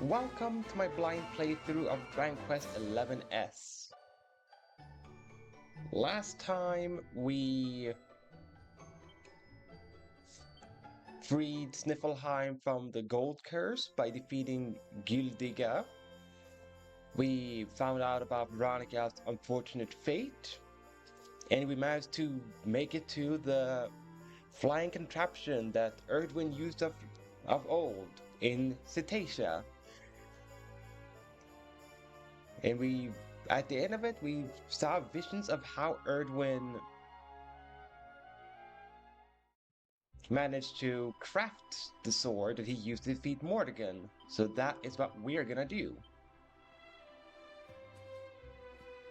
Welcome to my blind playthrough of Dragon Quest 11S. Last time we freed Sniffelheim from the Gold Curse by defeating Gildiga. We found out about Veronica's unfortunate fate, and we managed to make it to the flying contraption that Erdwin used of old in Cetacea. And at the end of it, we saw visions of how Erdwin managed to craft the sword that he used to defeat Mordegon. So that is what we're gonna do.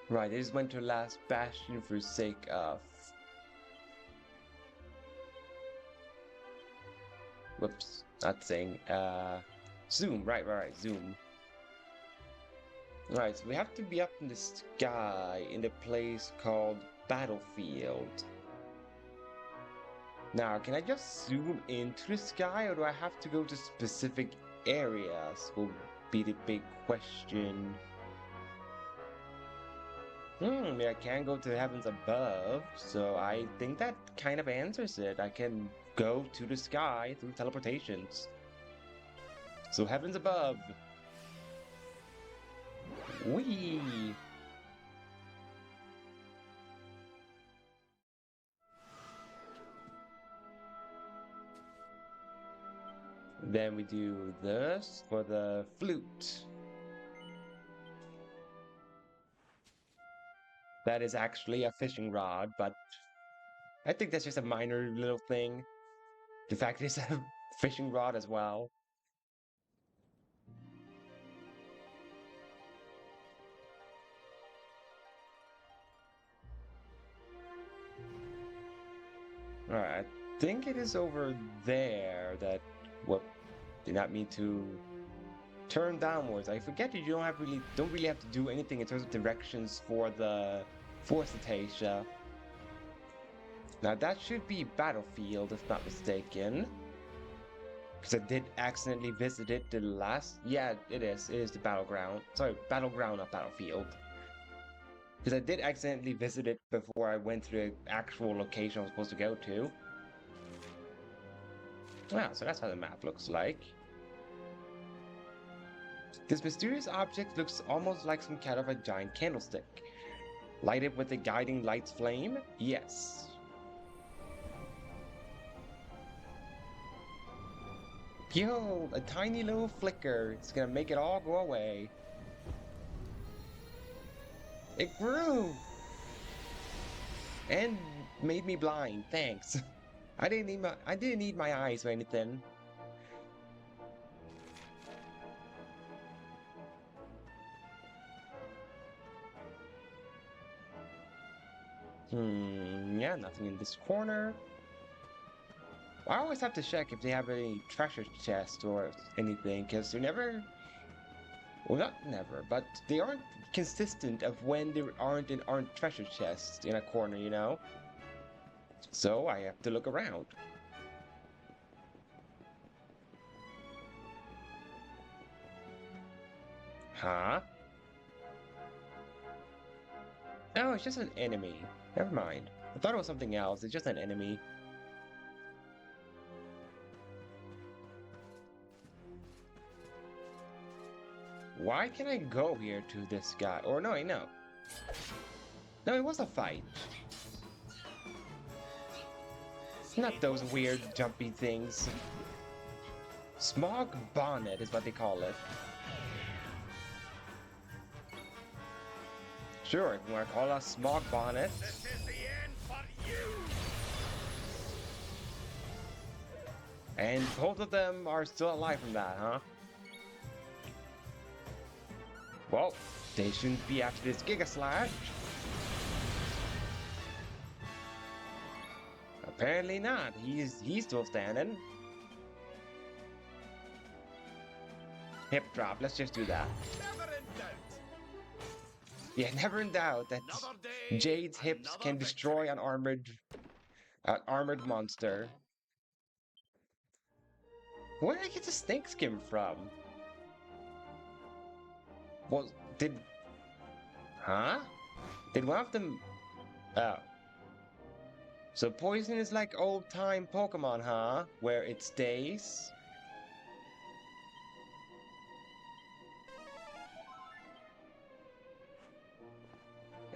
Right, I just went to last bastion for sake of... Whoops, not saying, Zoom, right, Zoom. Right, so we have to be up in the sky in a place called Battlefield. Now, can I just zoom into the sky, or do I have to go to specific areas? Will be the big question. I can go to the heavens above, so I think that kind of answers it. I can go to the sky through teleportations. So heavens above. Whee! Then we do this for the flute. That is actually a fishing rod, but I think that's just a minor little thing. The fact it's a fishing rod as well. Alright, I think it is over there that what did not mean to turn downwards. I forget that you don't really have to do anything in terms of directions for the Cetacea. Now that should be Battlefield, if not mistaken. Because I did accidentally visit it the last... Yeah, it is. It is the Battleground. Sorry, Battleground, not Battlefield. Because I did accidentally visit it before I went to the actual location I was supposed to go to. Wow, so that's how the map looks like. This mysterious object looks almost like some kind of a giant candlestick. Lighted with a guiding light's flame? Yes. Behold, a tiny little flicker. It's gonna make it all go away. It grew! And made me blind, thanks. I didn't need my eyes or anything. Yeah, nothing in this corner. I always have to check if they have any treasure chests or anything, because they're never... Well, not never, but they aren't consistent of when there aren't treasure chests in a corner, you know? So I have to look around. Huh? Oh, it's just an enemy. Never mind. I thought it was something else. It's just an enemy. Why can I go here to this guy? Or no, I know. No, it was a fight. It's not those weird jumpy things. Smog bonnet is what they call it. Sure, if you want to call us smog bonnet. This is the end for you. And both of them are still alive from that, huh? Well, they shouldn't be after this Giga Slash. Apparently not. He's still standing. Hip drop. Let's just do that. Never in doubt. Yeah, never in doubt that Another day, Jade's hips another can destroy an armored monster. Where did I get the snake skin from? Was did huh? Did one of them oh. So poison is like old time Pokemon, huh? Where it stays?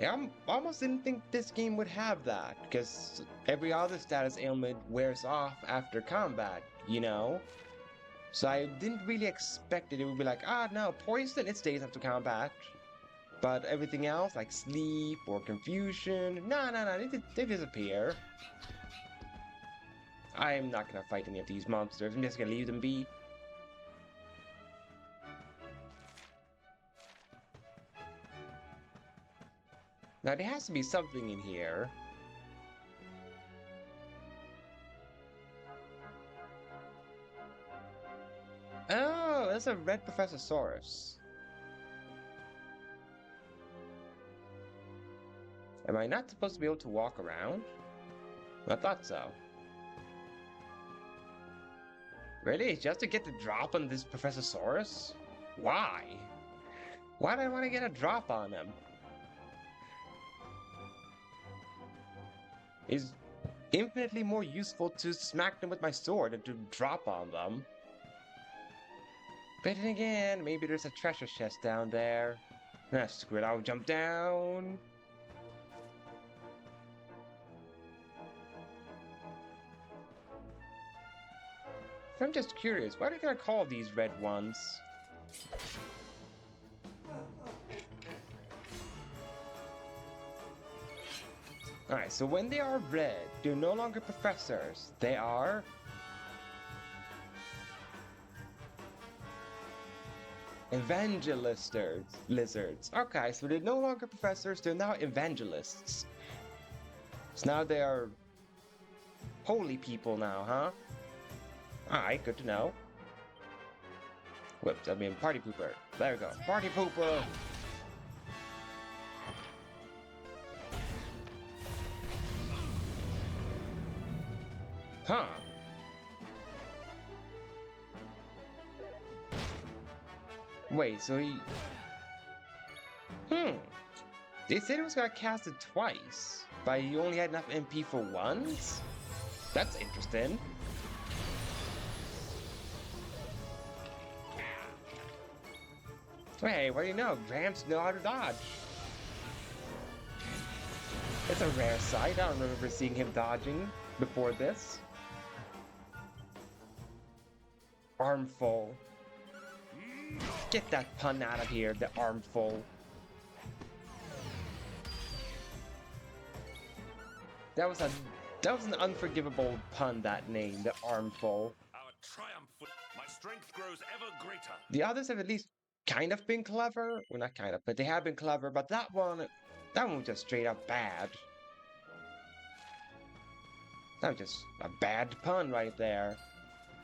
Yeah, I almost didn't think this game would have that, because every other status ailment wears off after combat, you know? So I didn't really expect it would be like, ah, no, poison, it stays after combat. But everything else, like sleep or confusion, no, they disappear. I'm not gonna fight any of these monsters, I'm just gonna leave them be. Now, there has to be something in here. Oh, that's a red Professorsaurus. Am I not supposed to be able to walk around? I thought so. Really? Just to get the drop on this Professorsaurus? Why? Why do I want to get a drop on him? It's infinitely more useful to smack them with my sword than to drop on them. But then again, maybe there's a treasure chest down there. Ah, screw it, I'll jump down. I'm just curious, why are they gonna call these red ones? Alright, so when they are red, they're no longer professors. They are... lizards. Okay, so they're no longer professors, they're now evangelists. So now they are... holy people now, huh? Alright, good to know. Whoops, I mean party pooper. There we go. Party pooper! Huh. Wait, so he... They said it was gonna cast it twice, but you only had enough MP for once? That's interesting. Hey, what do you know? Gramps know how to dodge. It's a rare sight. I don't remember seeing him dodging before this. Armful. Get that pun out of here, the armful. That was an unforgivable pun, that name, the armful. Our triumph, my strength grows ever greater. The others have at least kind of been clever. Well, not kind of, but they have been clever, but that one was just straight up bad. That was just a bad pun right there.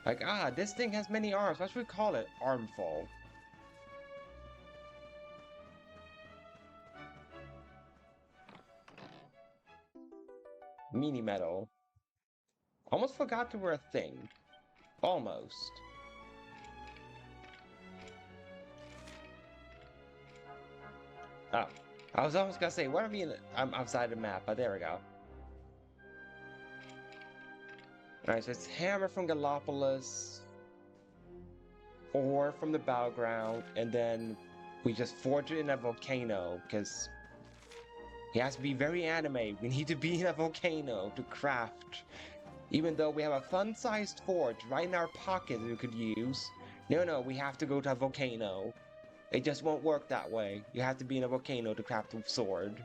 Like, this thing has many arms. What should we call it? Armful. Mini metal. Almost forgot they were a thing. Almost. Oh. I was almost gonna say, what do I mean I'm outside the map, but there we go. Alright, so it's Hammer from Gallopolis, or from the Battleground, and then we just forge it in a volcano, because he has to be very anime. We need to be in a volcano to craft. Even though we have a fun-sized forge right in our pocket that we could use. No, we have to go to a volcano. It just won't work that way. You have to be in a volcano to craft a sword.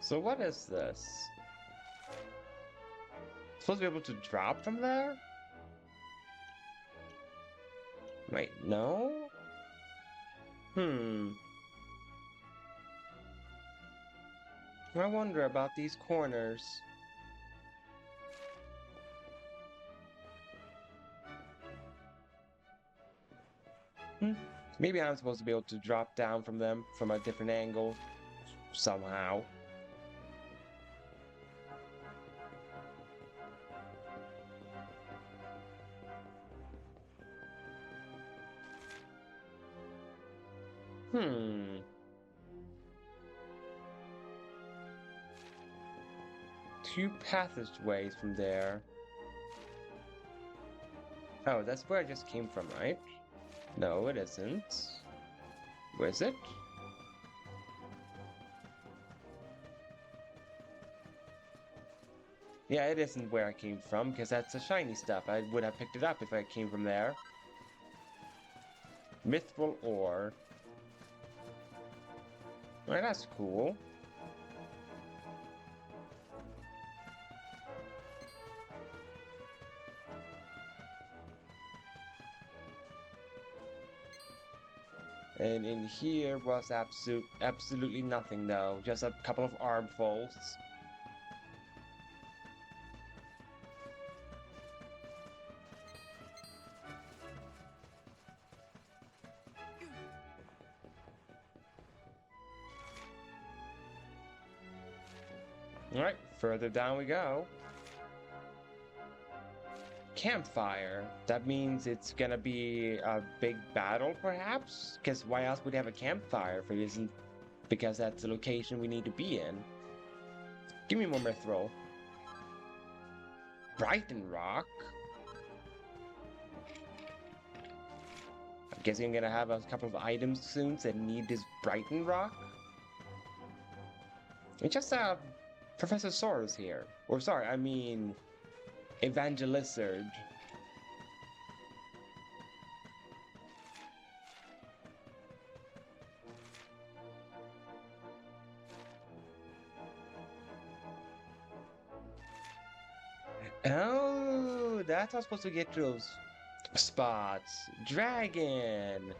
So what is this? Supposed to be able to drop from there? Wait, no? I wonder about these corners. Maybe I'm supposed to be able to drop down from them from a different angle. Somehow. Hmm. Two passageways from there. Oh, that's where I just came from, right? No, it isn't. Where is it? Yeah, it isn't where I came from, because that's the shiny stuff. I would have picked it up if I came from there. Mithril ore. Well, that's cool. And in here was absolutely nothing, though. Just a couple of armfuls. Alright, further down we go. Campfire. That means it's gonna be a big battle, perhaps? Because why else would you have a campfire if it isn't because that's the location we need to be in? Give me more mithril. Brighton Rock? I'm guessing I'm gonna have a couple of items soon that need this Brighton Rock? It's just Professor Soros here. Or sorry, I mean Evangelizard. Oh, that's how I'm supposed to get to those spots. Dragon.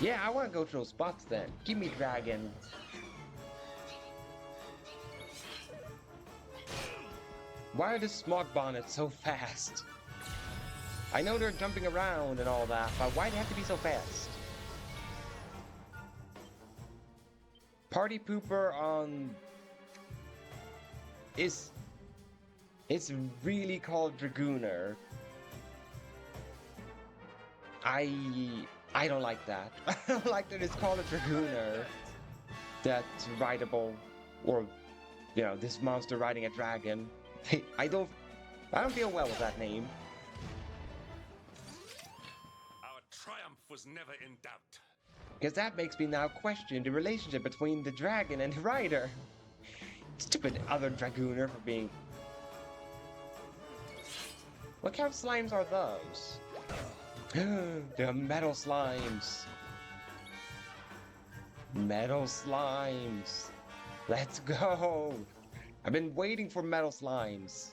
Yeah, I want to go to those spots then. Give me dragon. Why are the smog bonnets so fast? I know they're jumping around and all that, but why do they have to be so fast? Party pooper on... It's really called Dragooner. I don't like that. I don't like that it's called a Dragooner. That's rideable, or, you know, this monster riding a dragon. I don't feel well with that name. Our triumph was never in doubt. Because that makes me now question the relationship between the dragon and the rider. Stupid other Dragooner for being... What kind of slimes are those? They're metal slimes. Metal slimes. Let's go. I've been waiting for metal slimes.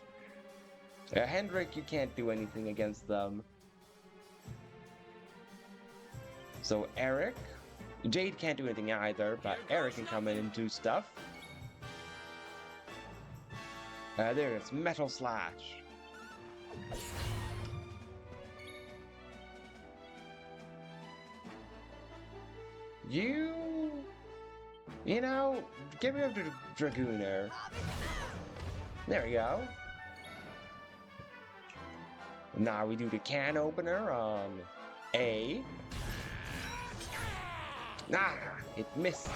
Hendrik, you can't do anything against them. So Eric, Jade can't do anything either, but Eric can come in and do stuff. There's Metal Slash. You know, get rid of the Dragooner. There we go. Now we do the can opener on A. Ah, it missed.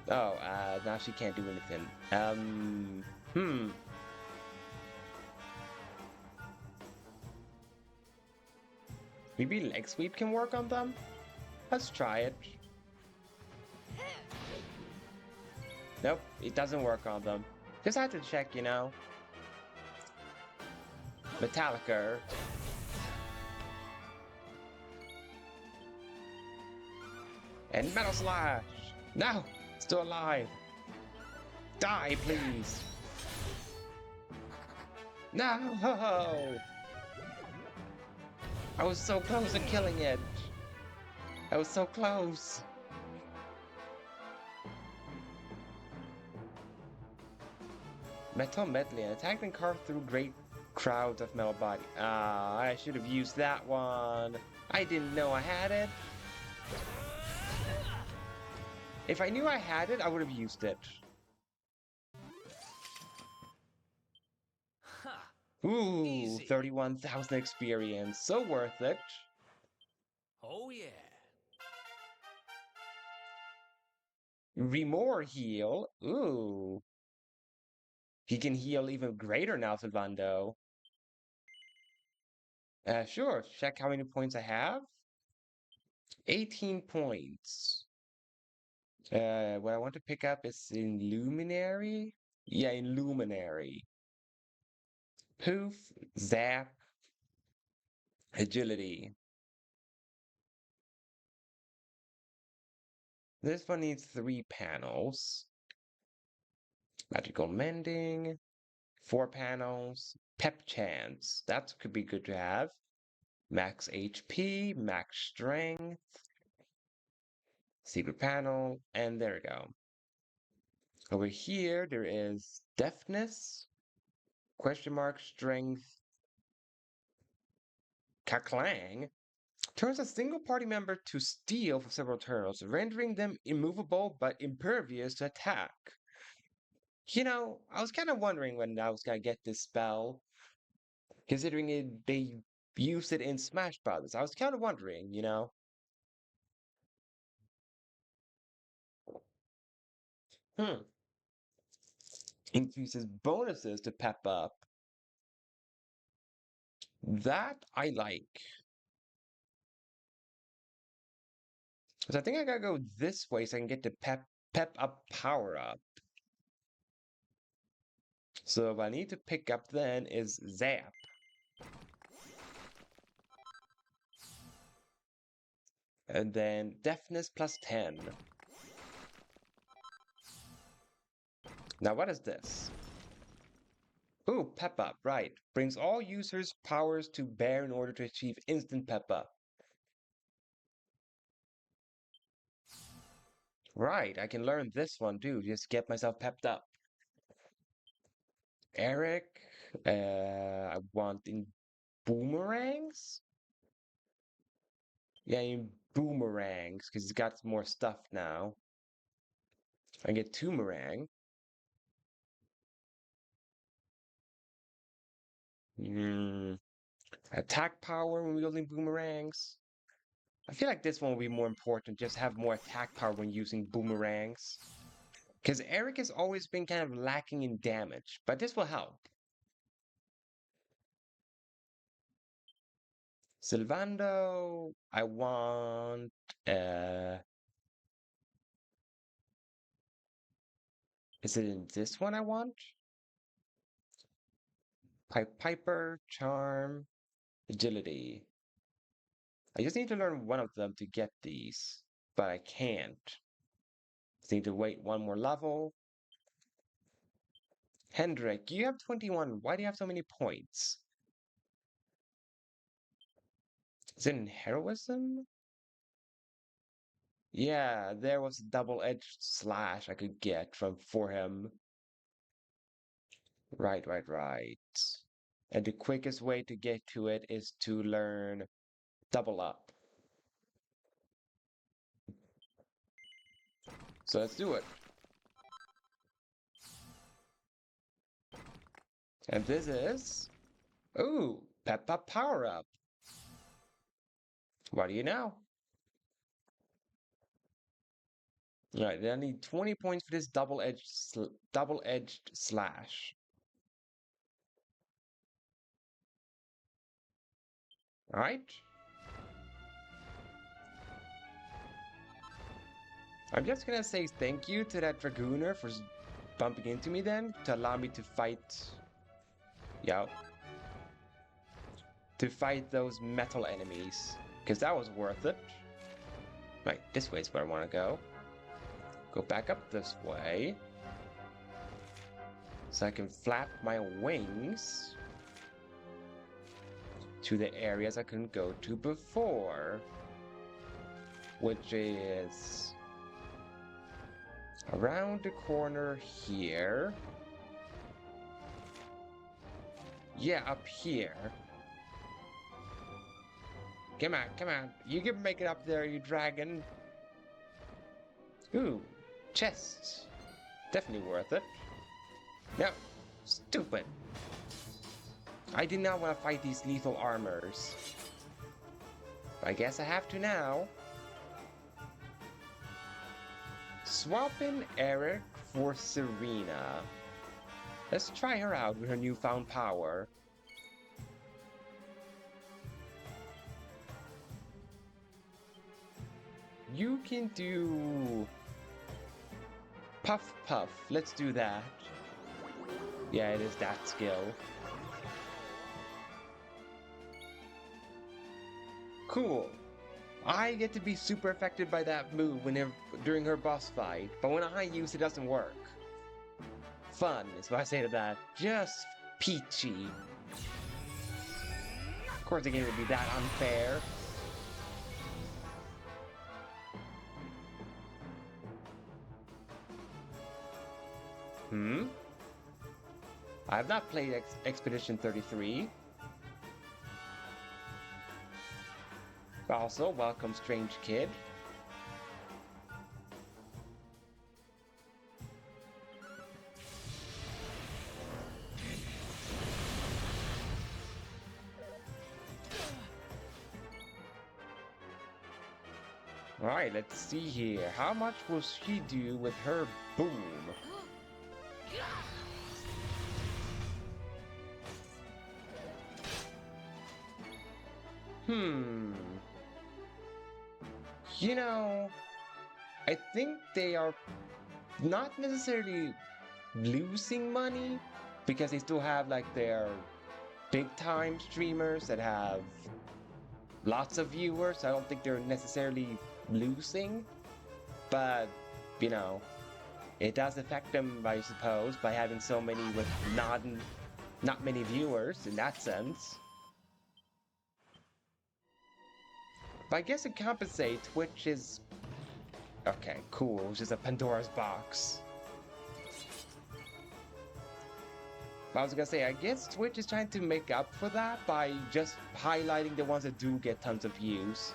Oh, now she can't do anything. Maybe leg sweep can work on them? Let's try it. Nope, it doesn't work on them. Just had to check, you know. Metallica. And Metal Slash! No! Still alive! Die, please! No! I was so close to killing it! I was so close! Metal medley. Attack and carve through great crowds of metal body. Ah, I should have used that one. I didn't know I had it. If I knew I had it, I would have used it. Ha! Ooh, Easy. 31,000 experience. So worth it. Oh yeah. Remore heal. Ooh. He can heal even greater now, Sylvando. Sure. Check how many points I have. 18 points. What I want to pick up is in Luminary. Yeah, in Luminary. Poof, zap, agility. This one needs 3 panels. Magical mending, 4 panels. Pep chance. That could be good to have. Max HP, max strength, secret panel, and there we go. Over here, there is deafness, question mark, strength, Kaklang. Turns a single party member to steel for several turns, rendering them immovable but impervious to attack. You know, I was kind of wondering when I was gonna get this spell, considering they used it in Smash Brothers. I was kind of wondering, you know. Hmm. Increases bonuses to pep up. That I like. Because I think I gotta go this way so I can get the pep up power up. So what I need to pick up then is Zap. And then Deafness plus 10. Now what is this? Ooh, Pep Up, right. Brings all users' powers to bear in order to achieve instant Pep Up. Right, I can learn this one too, just get myself pepped up. Eric, I want in boomerangs? Yeah, in boomerangs, because he's got more stuff now. I get Toomerang. Attack power when wielding boomerangs. I feel like this one will be more important, just have more attack power when using boomerangs. Because Eric has always been kind of lacking in damage, but this will help. Sylvando, I want is it in this one I want? Piper, Charm, Agility. I just need to learn one of them to get these, but I can't. Just need to wait one more level. Hendrik, you have 21. Why do you have so many points? Is it in heroism? Yeah, there was a double-edged slash I could get for him. Right. And the quickest way to get to it is to learn double up. So let's do it. And this is... Ooh, Pep Up Power Up. What do you know? Alright, then I need 20 points for this double-edged slash. Alright? I'm just gonna say thank you to that Dragooner for bumping into me then, to allow me to fight... Yeah. To fight those metal enemies. Because that was worth it. Right, this way is where I want to go. Go back up this way. So I can flap my wings to the areas I couldn't go to before. Which is around the corner here. Yeah, up here. Come on. You can make it up there, you dragon. Ooh, chests. Definitely worth it. No, stupid. I did not want to fight these lethal armors. I guess I have to now. Swap in Eric for Serena. Let's try her out with her newfound power. You can do... Puff Puff. Let's do that. Yeah, it is that skill. Cool. I get to be super affected by that move during her boss fight, but when I use it, it doesn't work. Fun is what I say to that. Just peachy. Of course, the game would be that unfair. I have not played Expedition 33. Also, welcome, strange kid. Alright, let's see here. How much will she do with her boom? You know, I think they are not necessarily losing money because they still have like their big time streamers that have lots of viewers. I don't think they're necessarily losing, but you know, it does affect them, I suppose, by having so many with not many viewers in that sense. But I guess to compensate, Twitch is... Okay, cool. It's just a Pandora's box. But I was gonna say, I guess Twitch is trying to make up for that by just highlighting the ones that do get tons of views.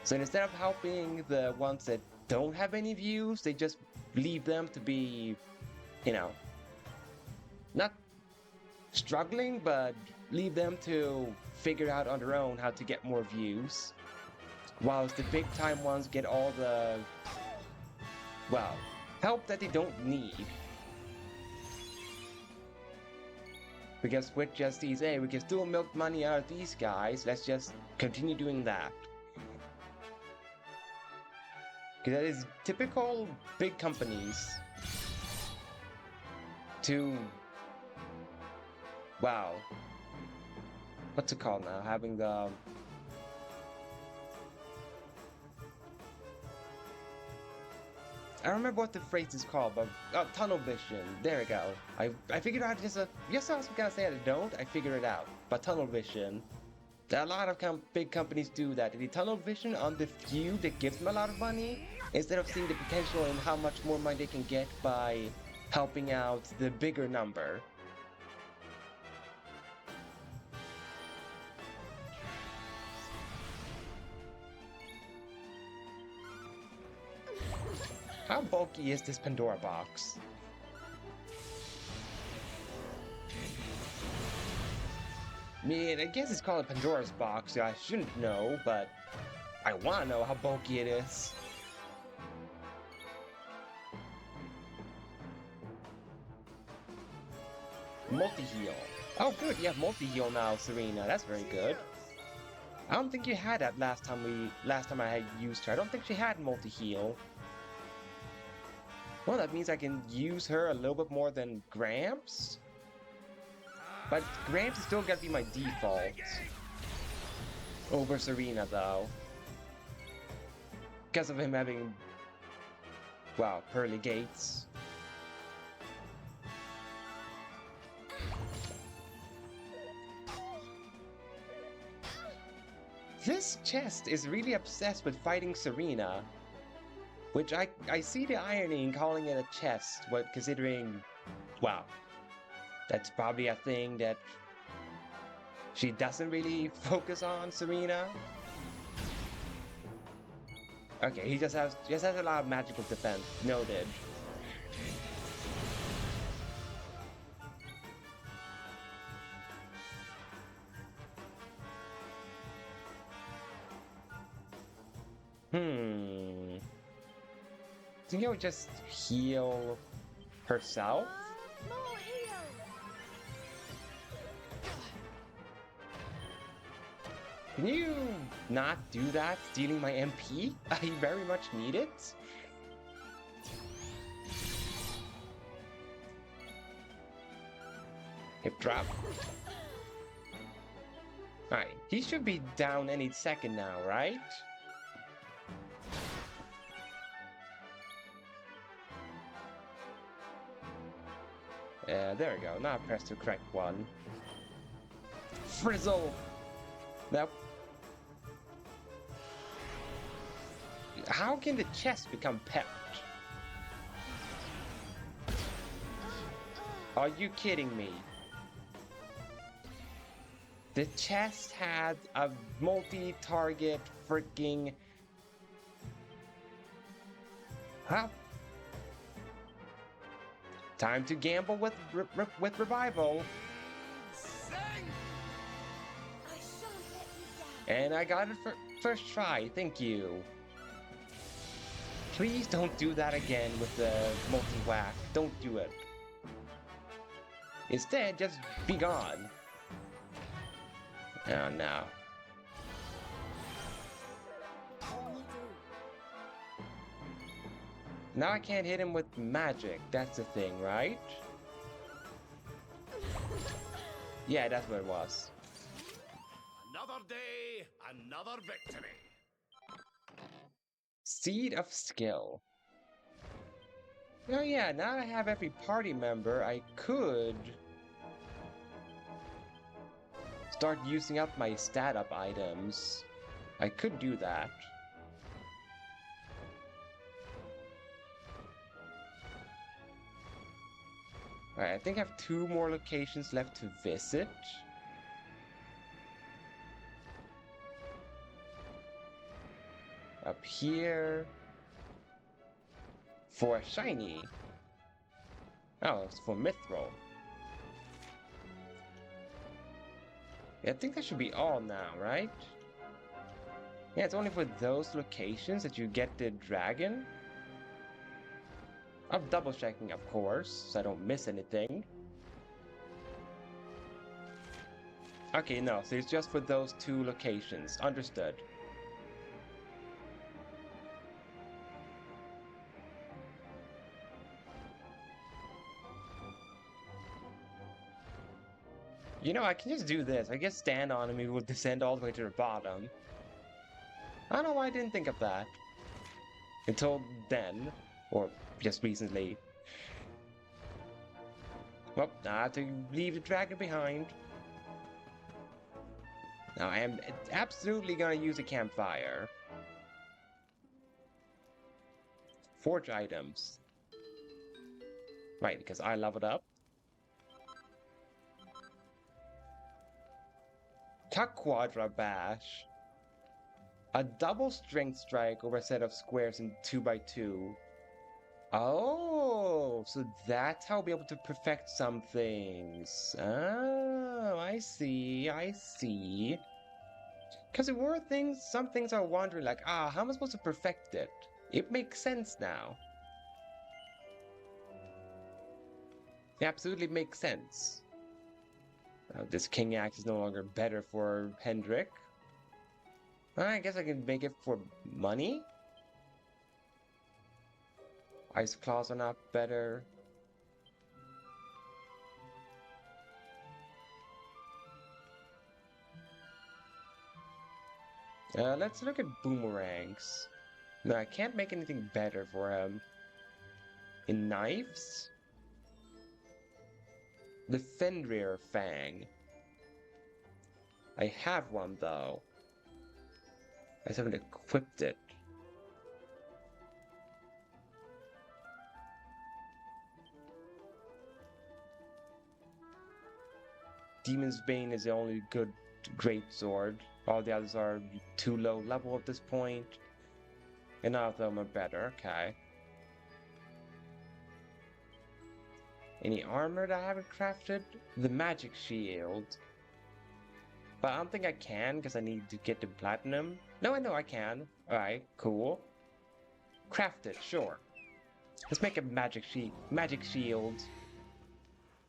So instead of helping the ones that don't have any views, they just leave them to be, you know, not struggling, but leave them to figure out on their own how to get more views. Whilst the big time ones get all the, well, help that they don't need. Because Twitch just sees, hey, we can still milk money out of these guys, let's just continue doing that. Because that is typical big companies to, wow, what's it called now? Having the... I remember what the phrase is called, but tunnel vision. There we go. I figured out just a... Yes, I was gonna say I don't. I figured it out. But tunnel vision. A lot of big companies do that. They tunnel vision on the few that gives them a lot of money, instead of seeing the potential in how much more money they can get by helping out the bigger number. How bulky is this Pandora box? I mean, I guess it's called a Pandora's box, so I shouldn't know, but I want to know how bulky it is. Multi-heal. Oh good, you have multi-heal now, Serena. That's very good. I don't think you had that last time I had used her. I don't think she had multi-heal. Well, that means I can use her a little bit more than Gramps? But Gramps is still gonna be my default. Over Serena, though. Because of him having... Wow, pearly gates. This chest is really obsessed with fighting Serena. Which I see the irony in calling it a chest, but considering, wow, that's probably a thing that she doesn't really focus on, Serena. Okay, he just has a lot of magical defense. Noted. Hmm. Think I would just heal herself? More heal. Can you not do that, stealing my MP? I very much need it. Hip drop. Alright, he should be down any second now, right? There we go. Now I pressed the correct one. Frizzle! Now, how can the chest become pepped? Are you kidding me? The chest had a multi-target freaking... Huh? Time to gamble with revival. Sing! I shan't let you down. And I got it for first try, thank you. Please don't do that again with the multi-whack. Don't do it. Instead, just be gone. Oh no. Only do. Now I can't hit him with magic. That's the thing, right? Yeah, that's what it was. Another day, another victory. Seed of Skill. Oh yeah, now that I have every party member, I could start using up my stat up items. I could do that. Alright, I think I have 2 more locations left to visit. Up here. For a shiny. Oh, it's for Mithril. Yeah, I think that should be all now, right? Yeah, it's only for those locations that you get the dragon. I'm double checking, of course, so I don't miss anything. Okay, no, so it's just for those 2 locations. Understood. You know, I can just do this. I guess stand on him, he will descend all the way to the bottom. I don't know why I didn't think of that. Until then, or just recently. Well, I have to leave the dragon behind. Now, I am absolutely gonna use a campfire. Forge items. Right, because I leveled up. Quadra Bash. A double strength strike over a set of squares in 2x2. Oh, so that's how I'll be able to perfect some things. Oh, I see, I see. Because there were things, some things I was wondering like, how am I supposed to perfect it? It makes sense now. It absolutely makes sense. This King Axe is no longer better for Hendrik. I guess I can make it for money? Ice Claws are not better. Let's look at boomerangs. No, I can't make anything better for him. In knives? The Fenrir Fang. I have one though. I just haven't equipped it. Demon's Bane is the only good great sword. All the others are too low level at this point. And none of them are better, okay. Any armor that I haven't crafted? The magic shield. But I don't think I can because I need to get the platinum. No, I know I can. Alright, cool. Craft it, sure. Let's make a magic shield.